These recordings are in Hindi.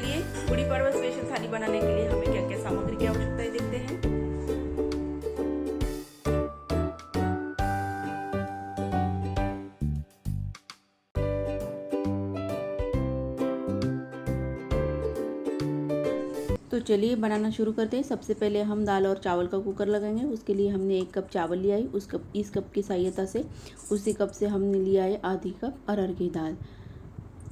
चलिए गुड़ी पड़वा स्पेशल थाली बनाने के लिए हमें क्या क्या सामग्री की आवश्यकता है देखते हैं। तो चलिए बनाना शुरू करते हैं। सबसे पहले हम दाल और चावल का कुकर लगाएंगे। उसके लिए हमने 1 कप चावल लिया है। इस कप की सहायता से उसी कप से हमने लिया है आधी कप अरहर की दाल।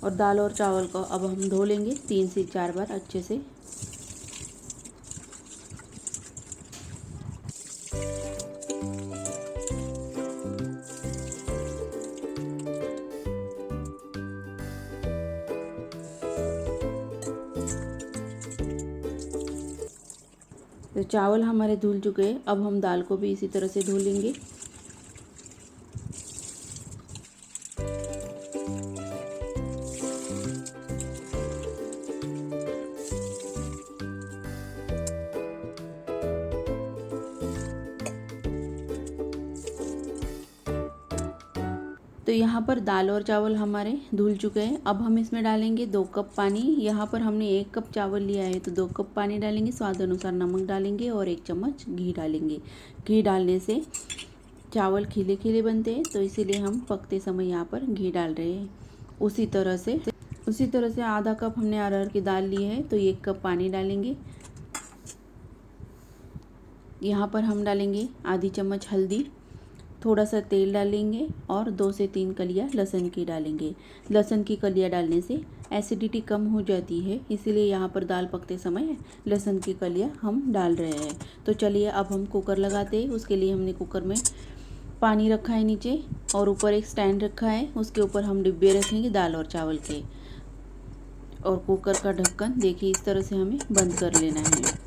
और दाल और चावल को अब हम धो लेंगे 3 से 4 बार अच्छे से। तो चावल हमारे धुल चुके हैं। अब हम दाल को भी इसी तरह से धो लेंगे। तो यहाँ पर दाल और चावल हमारे धुल चुके हैं। अब हम इसमें डालेंगे 2 कप पानी। यहाँ पर हमने 1 कप चावल लिया है तो 2 कप पानी डालेंगे। स्वाद अनुसार नमक डालेंगे और 1 चम्मच घी डालेंगे। घी डालने से चावल खिले खिले बनते हैं, तो इसीलिए हम पकते समय यहाँ पर घी डाल रहे हैं। उसी तरह से आधा कप हमने अरहर की दाल ली है तो 1 कप पानी डालेंगे। यहाँ पर हम डालेंगे आधी चम्मच हल्दी, थोड़ा सा तेल डालेंगे और 2 से 3 कलियाँ लहसुन की डालेंगे। लहसुन की कलियाँ डालने से एसिडिटी कम हो जाती है, इसीलिए यहाँ पर दाल पकते समय लहसुन की कलियाँ हम डाल रहे हैं। तो चलिए अब हम कुकर लगाते हैं। उसके लिए हमने कुकर में पानी रखा है नीचे और ऊपर एक स्टैंड रखा है। उसके ऊपर हम डिब्बे रखेंगे दाल और चावल के। और कुकर का ढक्कन देखिए इस तरह से हमें बंद कर लेना है।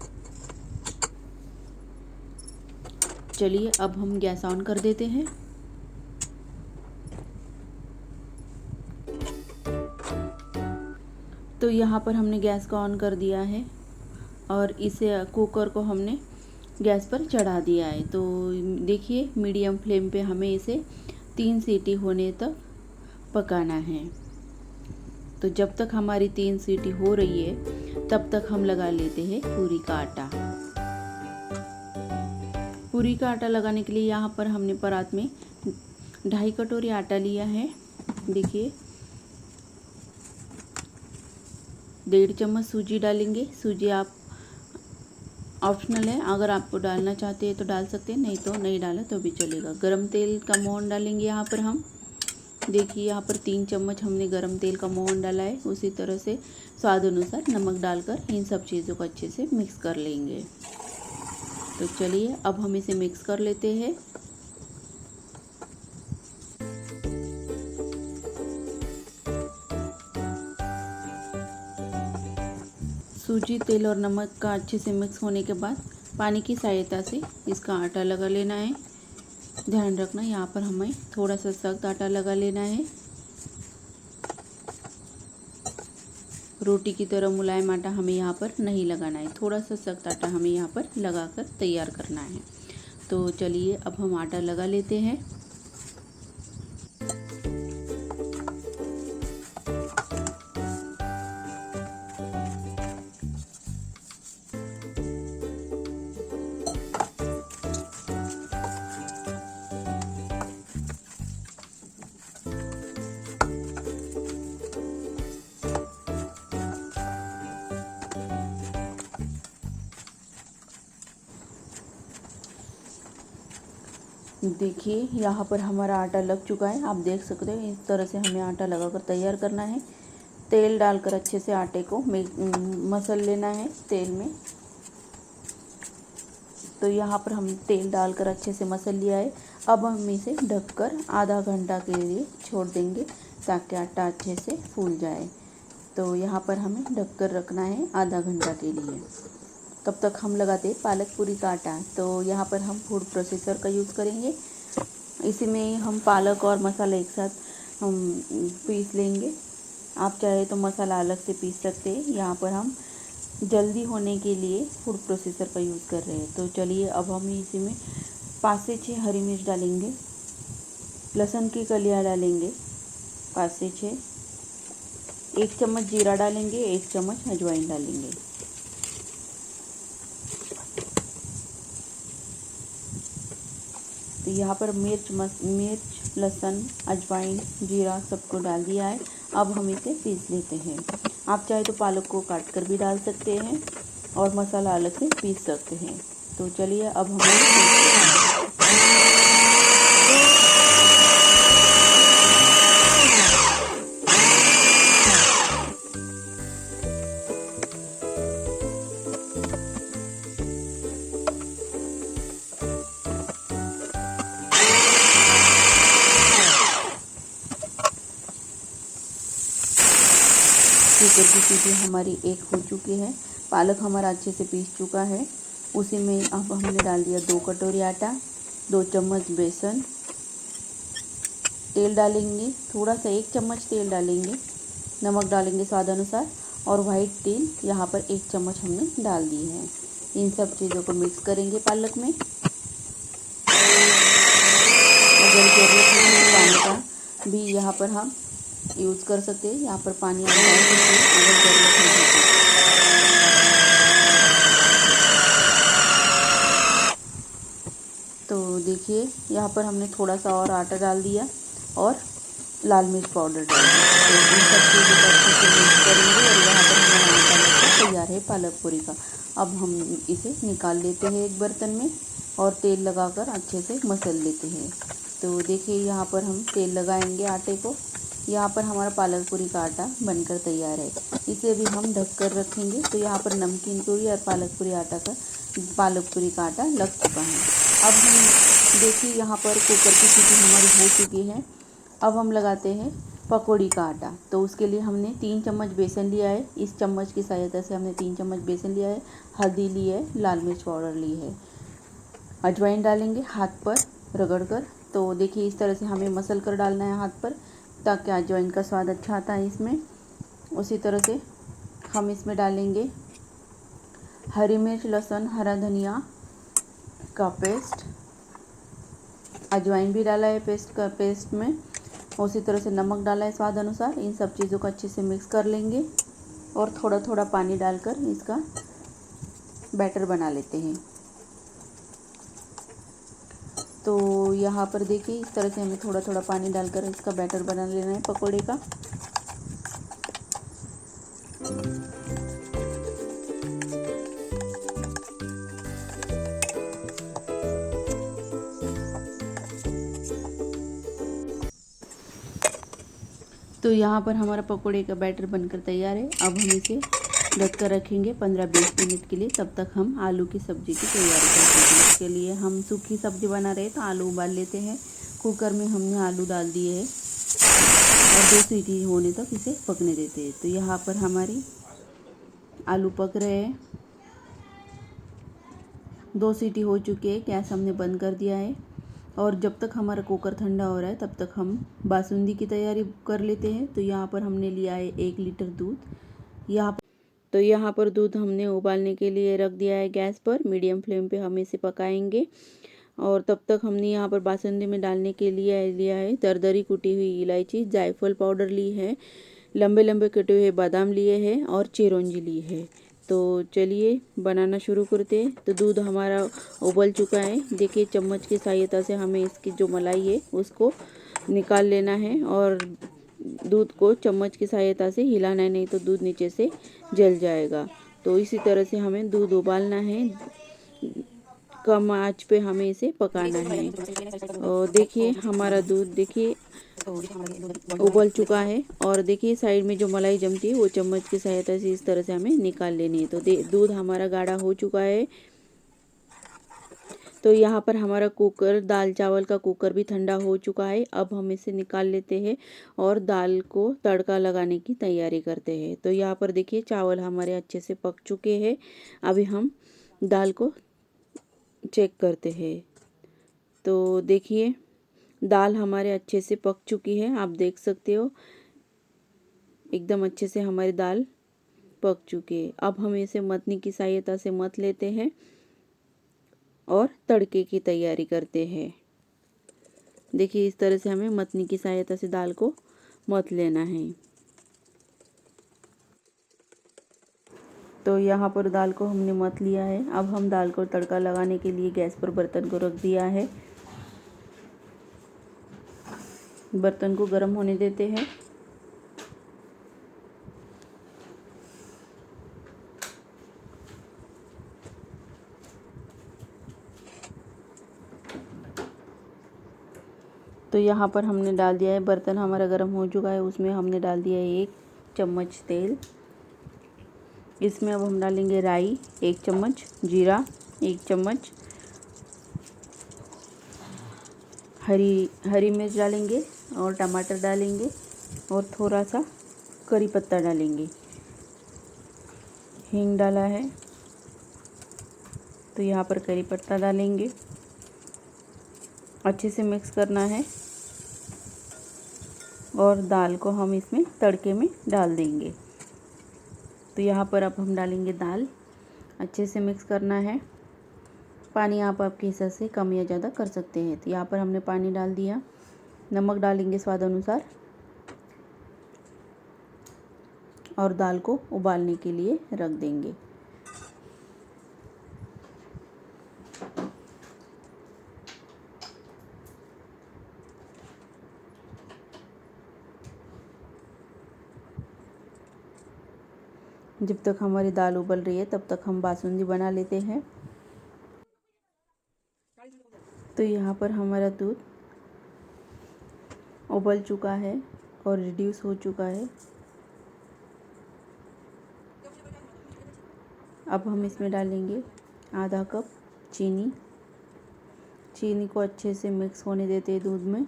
चलिए अब हम गैस ऑन कर देते हैं। तो यहाँ पर हमने गैस को ऑन कर दिया है और इसे कुकर को हमने गैस पर चढ़ा दिया है। तो देखिए मीडियम फ्लेम पे हमें इसे 3 सीटी होने तक पकाना है। तो जब तक हमारी 3 सीटी हो रही है तब तक हम लगा लेते हैं पूरी का आटा। पूरी का आटा लगाने के लिए यहाँ पर हमने परात में 2.5 कटोरी आटा लिया है। देखिए 1.5 चम्मच सूजी डालेंगे। सूजी आप ऑप्शनल है, अगर आपको डालना चाहते हैं तो डाल सकते हैं, नहीं तो नहीं डाला तो भी चलेगा। गरम तेल का मोहन डालेंगे यहाँ पर हम। देखिए यहाँ पर 3 चम्मच हमने गरम तेल का मोहन डाला है। उसी तरह से स्वाद अनुसार नमक डालकर इन सब चीज़ों को अच्छे से मिक्स कर लेंगे। तो चलिए अब हम इसे मिक्स कर लेते हैं। सूजी, तेल और नमक का अच्छे से मिक्स होने के बाद पानी की सहायता से इसका आटा लगा लेना है। ध्यान रखना यहाँ पर हमें थोड़ा सा सख्त आटा लगा लेना है। रोटी की तरह मुलायम आटा हमें यहाँ पर नहीं लगाना है, थोड़ा सा सख्त आटा हमें यहाँ पर लगाकर तैयार करना है। तो चलिए अब हम आटा लगा लेते हैं। देखिए यहाँ पर हमारा आटा लग चुका है, आप देख सकते हो। इस तरह से हमें आटा लगाकर तैयार करना है। तेल डालकर अच्छे से आटे को मसल लेना है तेल में। तो यहाँ पर हम तेल डालकर अच्छे से मसल लिया है। अब हम इसे ढककर आधा घंटा के लिए छोड़ देंगे ताकि आटा अच्छे से फूल जाए। तो यहाँ पर हमें ढककर रखना है आधा घंटा के लिए। तब तक हम लगाते पालक पूरी का आटा। तो यहाँ पर हम फूड प्रोसेसर का यूज़ करेंगे। इसी में हम पालक और मसाला एक साथ हम पीस लेंगे। आप चाहे तो मसाला अलग से पीस सकते हैं। यहाँ पर हम जल्दी होने के लिए फूड प्रोसेसर का यूज़ कर रहे हैं। तो चलिए अब हम इसी में 5 से 6 हरी मिर्च डालेंगे, लहसुन की कलियाँ डालेंगे 5 से 6, 1 चम्मच जीरा डालेंगे, 1 चम्मच अजवाइन डालेंगे। तो यहाँ पर मिर्च, लहसुन, अजवाइन, जीरा सबको डाल दिया है। अब हम इसे पीस लेते हैं। आप चाहे तो पालक को काट कर भी डाल सकते हैं और मसाला अलग से पीस सकते हैं। तो चलिए अब हम इसे पीस लेते हैं। कुकर की सीटी हमारी 1 हो चुकी है। पालक हमारा अच्छे से पीस चुका है। उसी में अब हमने डाल दिया 2 कटोरी आटा, 2 चम्मच बेसन, तेल डालेंगे थोड़ा सा, 1 चम्मच तेल डालेंगे, नमक डालेंगे स्वाद अनुसार और वाइट तिल यहाँ पर 1 चम्मच हमने डाल दी है। इन सब चीज़ों को मिक्स करेंगे पालक में। अगर ज़रूरत है पानी का भी यहाँ पर हम यूज़ कर सकते हैं। यहाँ पर पानी आप डाल सकते हैं अगर ज़रूरत है। तो देखिए यहाँ पर हमने थोड़ा सा और आटा डाल दिया और लाल मिर्च पाउडर डाल दिया। तो इन सब चीज़ों को अच्छे से मिक्स करेंगे और यहाँ पर हमारा आटा लगकर तैयार है पालक पूरी का। अब हम इसे निकाल लेते हैं एक बर्तन में और तेल लगाकर अच्छे से मसल लेते हैं। तो देखिए यहाँ पर हम तेल लगाएंगे आटे को। यहाँ पर हमारा पालक पूरी का आटा बनकर तैयार है। इसे भी हम ढक कर रखेंगे। तो यहाँ पर नमकीन पूरी और पालक पूरी का आटा लग चुका है। अब हम देखिए यहाँ पर कुकर की सीटी हमारी हो चुकी है। अब हम लगाते हैं पकौड़ी का आटा। तो उसके लिए हमने 3 चम्मच बेसन लिया है। इस चम्मच की सहायता से हमने 3 चम्मच बेसन लिया है, हल्दी ली है, लाल मिर्च पाउडर ली है, अजवाइन डालेंगे हाथ पर रगड़ कर। तो देखिए इस तरह से हमें मसल कर डालना है हाथ पर, ताकि अजवाइन का स्वाद अच्छा आता है इसमें। उसी तरह से हम इसमें डालेंगे हरी मिर्च, लहसुन, हरा धनिया का पेस्ट, अजवाइन भी डाला है पेस्ट में। उसी तरह से नमक डाला है स्वाद अनुसार। इन सब चीज़ों को अच्छे से मिक्स कर लेंगे और थोड़ा थोड़ा पानी डालकर इसका बैटर बना लेते हैं। तो यहाँ पर देखिए इस तरह से हमें थोड़ा थोड़ा पानी डालकर इसका बैटर बना लेना है पकोड़े का। तो यहाँ पर हमारा पकोड़े का बैटर बनकर तैयार है। अब हम इसे ढक कर रखेंगे 15-20 मिनट के लिए। तब तक हम आलू की सब्ज़ी की तैयारी करते हैं। इसके लिए हम सूखी सब्ज़ी बना रहे हैं तो आलू उबाल लेते हैं। कुकर में हमने आलू डाल दिए हैं और 2 सीटी होने तक इसे पकने देते हैं। तो यहाँ पर हमारी आलू पक रहे हैं, 2 सीटी हो चुकी है। गैस हमने बंद कर दिया है और जब तक हमारा कुकर ठंडा हो रहा है तब तक हम बासुंदी की तैयारी कर लेते हैं। तो यहाँ पर हमने लिया है 1 लीटर दूध। यहाँ पर दूध हमने उबालने के लिए रख दिया है गैस पर। मीडियम फ्लेम पे हम इसे पकाएंगे और तब तक हमने यहाँ पर बासुंदी में डालने के लिए लिया है दरदरी कुटी हुई इलायची, जायफल पाउडर ली है, लंबे लंबे कटे हुए बादाम लिए हैं और चिरौंजी ली है। तो चलिए बनाना शुरू करते हैं। तो दूध हमारा उबल चुका है। देखिए चम्मच की सहायता से हमें इसकी जो मलाई है उसको निकाल लेना है और दूध को चम्मच की सहायता से हिलाना है, नहीं तो दूध नीचे से जल जाएगा। तो इसी तरह से हमें दूध उबालना है, कम आंच पे हमें इसे पकाना है। और देखिए हमारा दूध देखिए उबल चुका है और देखिए साइड में जो मलाई जमती है वो चम्मच की सहायता से इस तरह से हमें निकाल लेनी है। तो दूध हमारा गाढ़ा हो चुका है। तो यहाँ पर हमारा कुकर, दाल चावल का कुकर भी ठंडा हो चुका है। अब हम इसे निकाल लेते हैं और दाल को तड़का लगाने की तैयारी करते हैं। तो यहाँ पर देखिए चावल हमारे अच्छे से पक चुके हैं। अभी हम दाल को चेक करते हैं। तो देखिए दाल हमारे अच्छे से पक चुकी है, आप देख सकते हो एकदम अच्छे से हमारी दाल पक चुकी है। अब हम इसे मतनी की सहायता से मत लेते हैं और तड़के की तैयारी करते हैं। देखिए इस तरह से हमें मतनी की सहायता से दाल को मत लेना है। तो यहाँ पर दाल को हमने मथ लिया है। अब हम दाल को तड़का लगाने के लिए गैस पर बर्तन को रख दिया है। बर्तन को गर्म होने देते हैं। तो यहाँ पर हमने डाल दिया है, बर्तन हमारा गर्म हो चुका है, उसमें हमने डाल दिया है 1 चम्मच तेल। इसमें अब हम डालेंगे राई 1 चम्मच, जीरा 1 चम्मच, हरी मिर्च डालेंगे और टमाटर डालेंगे और थोड़ा सा करी पत्ता डालेंगे। हींग डाला है तो यहाँ पर करी पत्ता डालेंगे। अच्छे से मिक्स करना है और दाल को हम इसमें तड़के में डाल देंगे। तो यहाँ पर अब हम डालेंगे दाल, अच्छे से मिक्स करना है। पानी आप आपके हिसाब से कम या ज़्यादा कर सकते हैं। तो यहाँ पर हमने पानी डाल दिया। नमक डालेंगे स्वाद अनुसार और दाल को उबालने के लिए रख देंगे। जब तक हमारी दाल उबल रही है तब तक हम बासुंदी बना लेते हैं। तो यहाँ पर हमारा दूध उबल चुका है और रिड्यूस हो चुका है। अब हम इसमें डालेंगे आधा कप चीनी। चीनी को अच्छे से मिक्स होने देते हैं दूध में।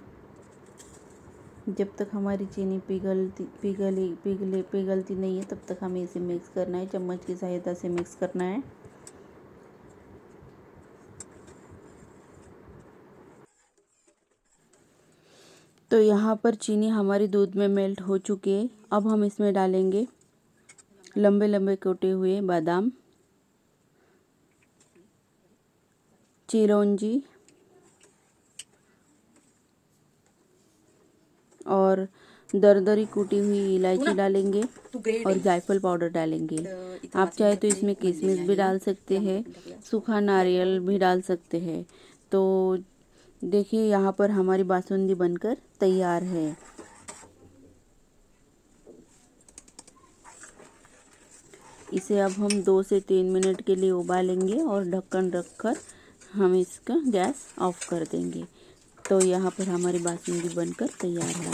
जब तक हमारी चीनी पिघलती नहीं है तब तक हमें इसे मिक्स करना है। चम्मच की सहायता से मिक्स करना है। तो यहाँ पर चीनी हमारी दूध में मेल्ट हो चुकी है। अब हम इसमें डालेंगे लंबे लंबे कटे हुए बादाम, चिरौंजी और दरदरी कूटी हुई इलायची डालेंगे और जायफल पाउडर डालेंगे। आप चाहे तो इसमें किशमिश भी डाल सकते हैं, सूखा नारियल भी डाल सकते हैं। तो देखिए यहाँ पर हमारी बासुंदी बनकर तैयार है। इसे अब हम 2 से 3 मिनट के लिए उबालेंगे और ढक्कन रखकर हम इसका गैस ऑफ कर देंगे। तो यहाँ पर हमारी बासुंदी बनकर तैयार है।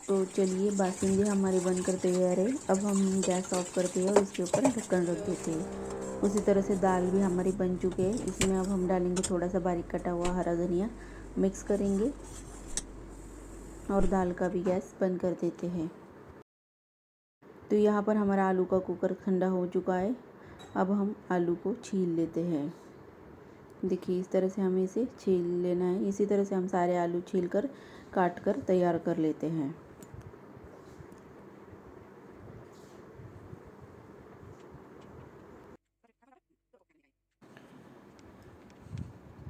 तो चलिए बासुंदी हमारी बनकर तैयार है। अब हम गैस ऑफ करते हैं और इसके ऊपर ढक्कन रख देते हैं। उसी तरह से दाल भी हमारी बन चुकी है। इसमें अब हम डालेंगे थोड़ा सा बारीक कटा हुआ हरा धनिया, मिक्स करेंगे और दाल का भी गैस बंद कर देते हैं। तो यहाँ पर हमारा आलू का कुकर ठंडा हो चुका है। अब हम आलू को छील लेते हैं। देखिए इस तरह से हमें इसे छील लेना है। इसी तरह से हम सारे आलू छीलकर काट कर तैयार कर लेते हैं।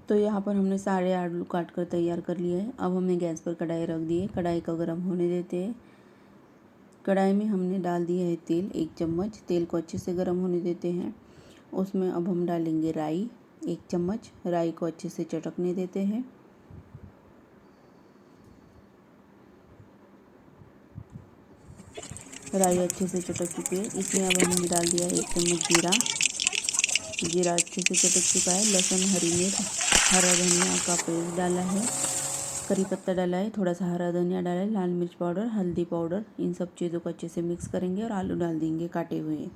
तो यहाँ पर हमने सारे आलू काट कर तैयार कर लिए हैं। अब हमने गैस पर कढ़ाई रख दी है। कढ़ाई को गर्म होने देते हैं। कढ़ाई में हमने डाल दिया है तेल 1 चम्मच। तेल को अच्छे से गर्म होने देते हैं। उसमें अब हम डालेंगे राई 1 चम्मच। राई को अच्छे से चटकने देते हैं। राई अच्छे से चटक चुकी है। इसमें अब हमने डाल दिया है 1 चम्मच जीरा। जीरा अच्छे से चटक चुका है। लहसुन, हरी मिर्च, हरा धनिया का पेस्ट डाला है, करी पत्ता डाला है, थोड़ा सा हरा धनिया डाला है, लाल मिर्च पाउडर, हल्दी पाउडर। इन सब चीज़ों को अच्छे से मिक्स करेंगे और आलू डाल देंगे काटे हुए।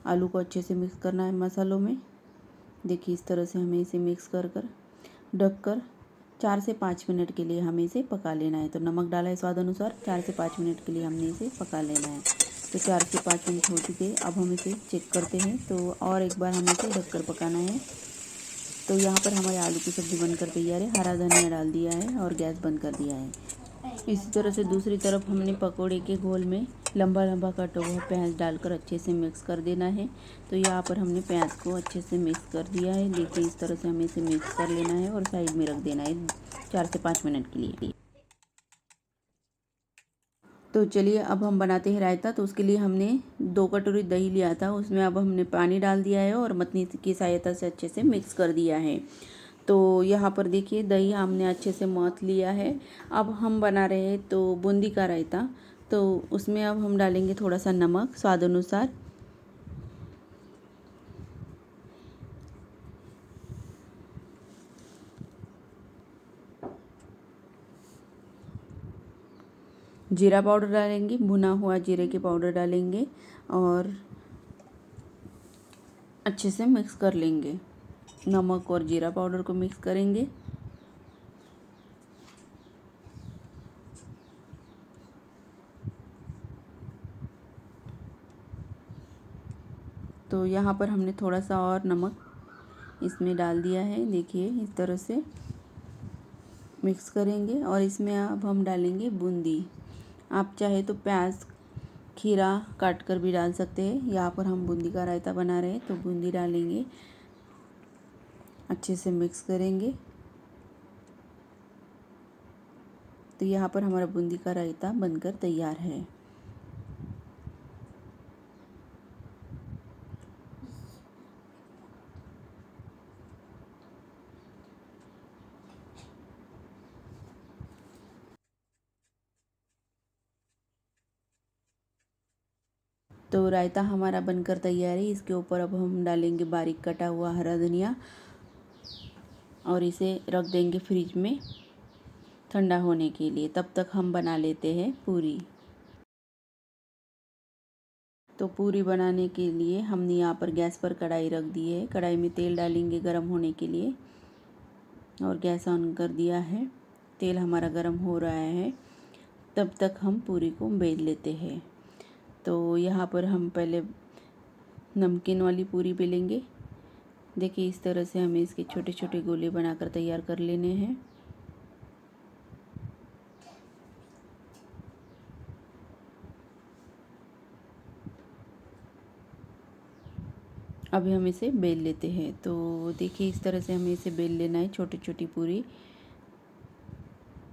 आलू को अच्छे से मिक्स करना है मसालों में। देखिए इस तरह से हमें इसे मिक्स कर ढककर 4 से 5 मिनट के लिए हमें इसे पका लेना है। तो नमक डाला है स्वाद अनुसार। 4 से 5 मिनट के लिए हमने इसे पका लेना है। तो 4 से 5 मिनट हो चुके हैं। अब हम इसे चेक करते हैं। तो और एक बार हमें इसे ढककर पकाना है। तो यहाँ पर हमारे आलू की सब्ज़ी बनकर तैयार है। हरा धनिया डाल दिया है और गैस बंद कर दिया है। इसी तरह से दूसरी तरफ हमने पकोड़े के घोल में लंबा लंबा कटा हुआ प्याज डालकर अच्छे से मिक्स कर देना है। तो यहाँ पर हमने प्याज को अच्छे से मिक्स कर दिया है। देखिए इस तरह से हमें इसे मिक्स कर लेना है और साइड में रख देना है 4 से 5 मिनट के लिए। तो चलिए अब हम बनाते हैं रायता। तो उसके लिए हमने 2 कटोरी दही लिया था, उसमें अब हमने पानी डाल दिया है और मथनी की सहायता से अच्छे से मिक्स कर दिया है। तो यहाँ पर देखिए दही हमने अच्छे से मथ लिया है। अब हम बना रहे हैं तो बूंदी का रायता। तो उसमें अब हम डालेंगे थोड़ा सा नमक स्वाद अनुसार, जीरा पाउडर डालेंगे, भुना हुआ जीरे के पाउडर डालेंगे और अच्छे से मिक्स कर लेंगे। नमक और जीरा पाउडर को मिक्स करेंगे। तो यहाँ पर हमने थोड़ा सा और नमक इसमें डाल दिया है। देखिए इस तरह से मिक्स करेंगे और इसमें अब हम डालेंगे बूंदी। आप चाहे तो प्याज खीरा काट कर भी डाल सकते हैं। यहाँ पर हम बूंदी का रायता बना रहे हैं तो बूंदी डालेंगे, अच्छे से मिक्स करेंगे। तो यहाँ पर हमारा बूंदी का रायता बनकर तैयार है। तो रायता हमारा बनकर तैयार है। इसके ऊपर अब हम डालेंगे बारीक कटा हुआ हरा धनिया और इसे रख देंगे फ्रिज में ठंडा होने के लिए। तब तक हम बना लेते हैं पूरी। तो पूरी बनाने के लिए हमने यहाँ पर गैस पर कढ़ाई रख दी है। कढ़ाई में तेल डालेंगे गरम होने के लिए और गैस ऑन कर दिया है। तेल हमारा गरम हो रहा है, तब तक हम पूरी को बेल लेते हैं। तो यहाँ पर हम पहले नमकीन वाली पूरी बेलेंगे। देखिए इस तरह से हमें इसके छोटे छोटे गोले बनाकर तैयार कर लेने हैं। अभी हम इसे बेल लेते हैं। तो देखिए इस तरह से हमें इसे बेल लेना है, छोटी छोटी पूरी।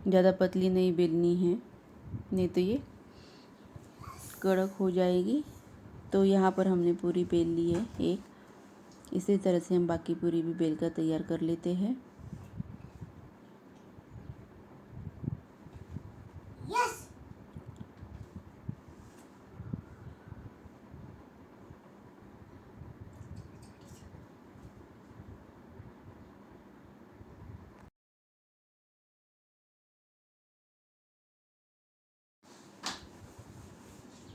ज़्यादा पतली नहीं बेलनी है, नहीं तो ये कड़क हो जाएगी। तो यहाँ पर हमने पूरी बेल ली है एक। इसी तरह से हम बाकी पूरी भी बेल कर तैयार कर लेते हैं।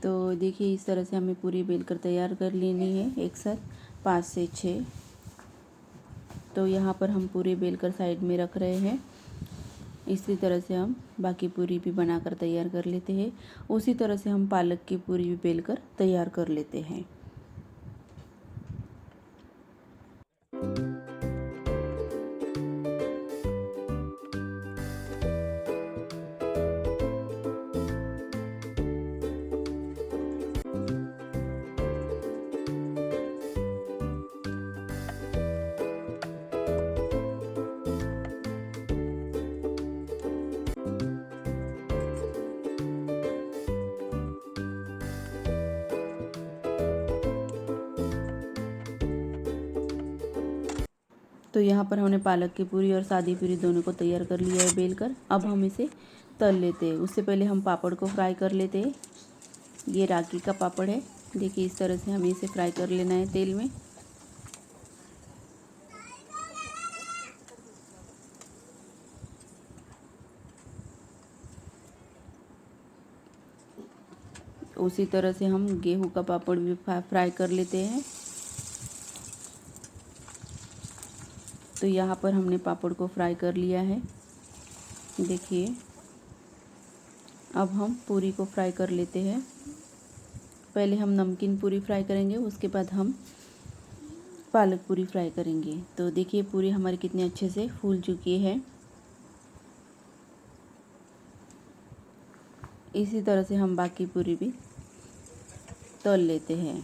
तो देखिए इस तरह से हमें पूरी बेल कर तैयार कर लेनी है एक साथ 5 से 6। तो यहाँ पर हम पूरी बेल कर साइड में रख रहे हैं। इसी तरह से हम बाकी पूरी भी बनाकर तैयार कर लेते हैं। उसी तरह से हम पालक की पूरी भी बेल कर तैयार कर लेते हैं। तो यहाँ पर हमने पालक की पूरी और सादी पूरी दोनों को तैयार कर लिया है बेल कर। अब हम इसे तल लेते हैं। उससे पहले हम पापड़ को फ्राई कर लेते हैं। ये रागी का पापड़ है। देखिए इस तरह से हमें इसे फ्राई कर लेना है तेल में। उसी तरह से हम गेहूं का पापड़ भी फ्राई कर लेते हैं। तो यहाँ पर हमने पापड़ को फ्राई कर लिया है। देखिए अब हम पूरी को फ्राई कर लेते हैं। पहले हम नमकीन पूरी फ्राई करेंगे, उसके बाद हम पालक पूरी फ्राई करेंगे। तो देखिए पूरी हमारी कितने अच्छे से फूल चुकी है। इसी तरह से हम बाकी पूरी भी तल लेते हैं।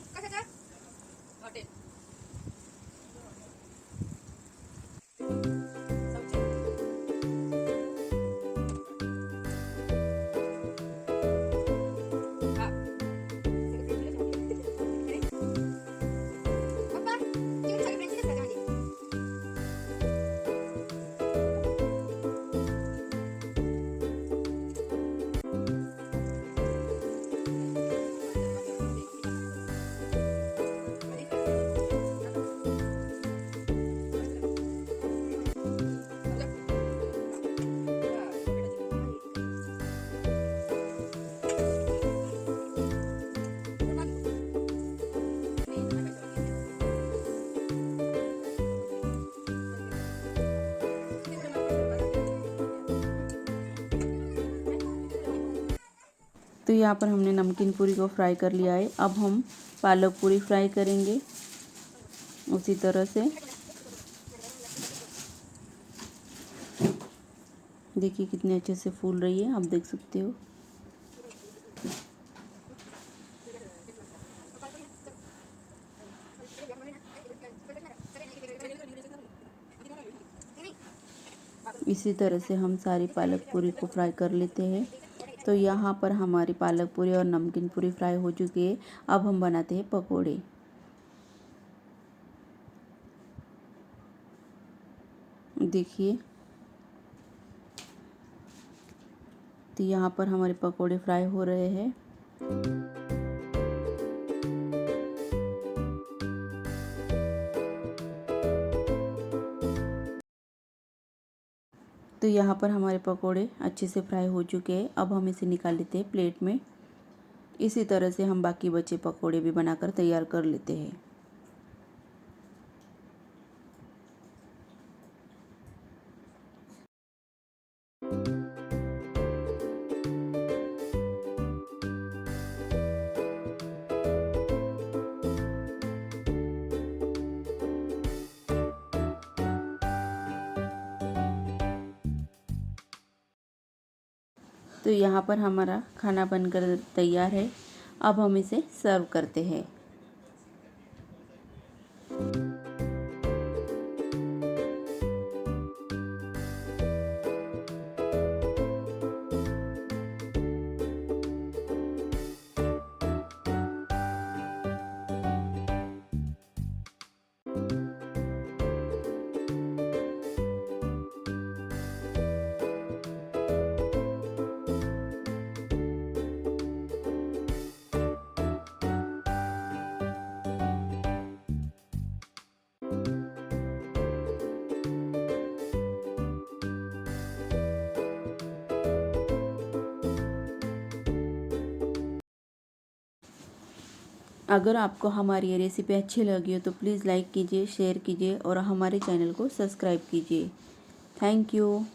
तो यहाँ पर हमने नमकीन पूरी को फ्राई कर लिया है। अब हम पालक पूरी फ्राई करेंगे उसी तरह से। देखिए कितने अच्छे से फूल रही है, आप देख सकते हो। इसी तरह से हम सारी पालक पूरी को फ्राई कर लेते हैं। तो यहाँ पर हमारी पालक पूरी और नमकीन पूरी फ्राई हो चुकी है। अब हम बनाते हैं पकोड़े। देखिए, तो यहाँ पर हमारे पकोड़े फ्राई हो रहे हैं। तो यहाँ पर हमारे पकोड़े अच्छे से फ्राई हो चुके हैं। अब हम इसे निकाल लेते हैं प्लेट में। इसी तरह से हम बाकी बचे पकोड़े भी बनाकर तैयार कर लेते हैं। तो यहाँ पर हमारा खाना बनकर तैयार है। अब हम इसे सर्व करते हैं। अगर आपको हमारी ये रेसिपी अच्छी लगी हो तो प्लीज़ लाइक कीजिए, शेयर कीजिए और हमारे चैनल को सब्सक्राइब कीजिए। Thank you.